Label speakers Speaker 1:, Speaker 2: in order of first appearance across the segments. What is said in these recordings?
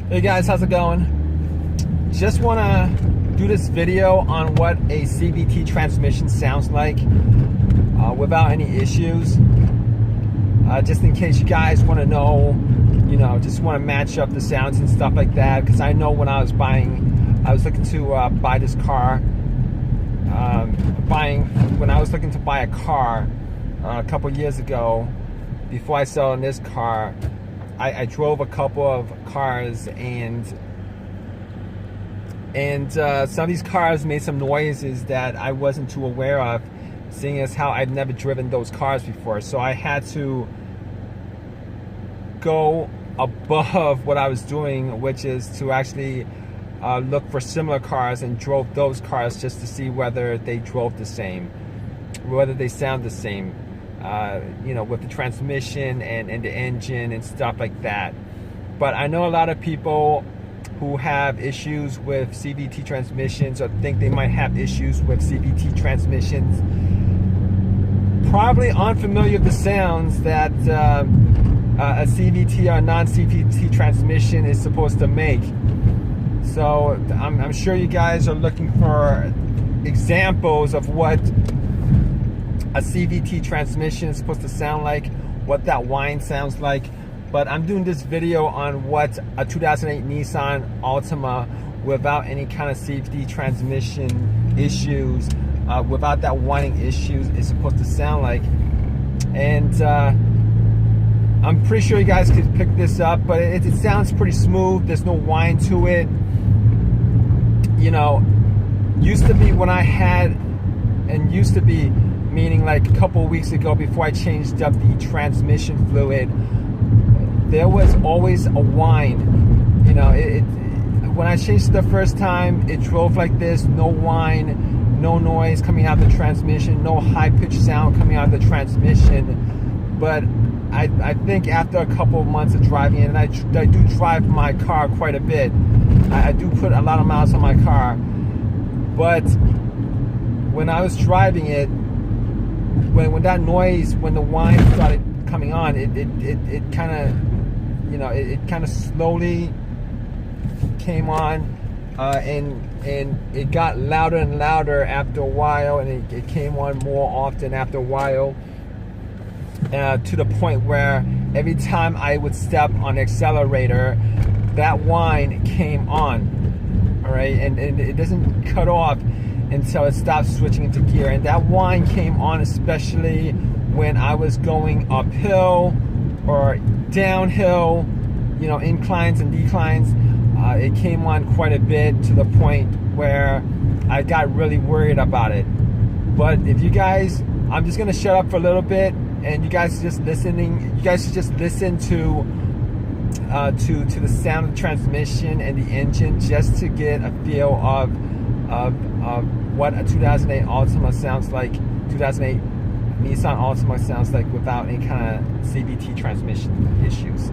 Speaker 1: Hey guys, how's it going? Just want to do this video on what a CVT transmission sounds like without any issues. Just in case you guys want to know, just want to match up the sounds and stuff like that. Because I know when I was looking to buy this car. When I was looking to buy a car a couple years ago, before I sold this car, I drove a couple of cars, and some of these cars made some noises that I wasn't too aware of, seeing as how I've never driven those cars before. So I had to go above what I was doing, which is to actually look for similar cars and drove those cars just to see whether they drove the same, whether they sound the same. With the transmission and the engine and stuff like that. But I know a lot of people who have issues with CVT transmissions, or think they might have issues with CVT transmissions, probably aren't familiar with the sounds that a CVT or non-CVT transmission is supposed to make. So I'm sure you guys are looking for examples of what a CVT transmission is supposed to sound like, what that whine sounds like. But I'm doing this video on what a 2008 Nissan Altima without any kind of CVT transmission issues, without that whining issues, is supposed to sound like. And I'm pretty sure you guys could pick this up, but it sounds pretty smooth. There's no whine to it. Used to be when I had, and used to be meaning like a couple of weeks ago, before I changed up the transmission fluid, there was always a whine. When I changed it the first time, it drove like this, no whine, no noise coming out of the transmission, no high-pitched sound coming out of the transmission. But I think after a couple of months of driving it, and I do drive my car quite a bit, I do put a lot of miles on my car, but when I was driving it, when that noise, when the whine started coming on, it kind of slowly came on, and it got louder and louder after a while, and it came on more often after a while, to the point where every time I would step on the accelerator, that whine came on. All right, and it doesn't cut off until it stops switching into gear. And that whine came on especially when I was going uphill or downhill, inclines and declines. It came on quite a bit, to the point where I got really worried about it. But if you guys, I'm just gonna shut up for a little bit, and you guys just listen to the sound of the transmission and the engine, just to get a feel of what a 2008 Altima sounds like, 2008 Nissan Altima sounds like without any kind of CVT transmission issues.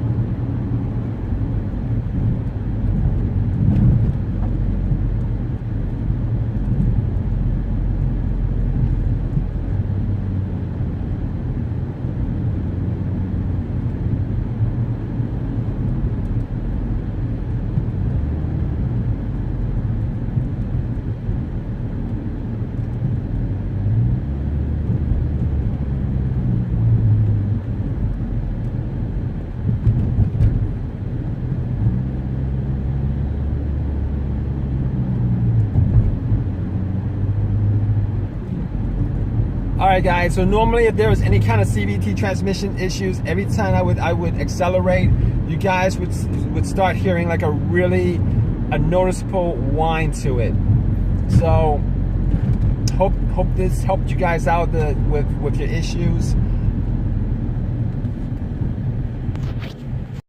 Speaker 1: Alright guys, so normally if there was any kind of CVT transmission issues, every time I would accelerate, you guys would start hearing like a noticeable whine to it. So hope this helped you guys out with your issues.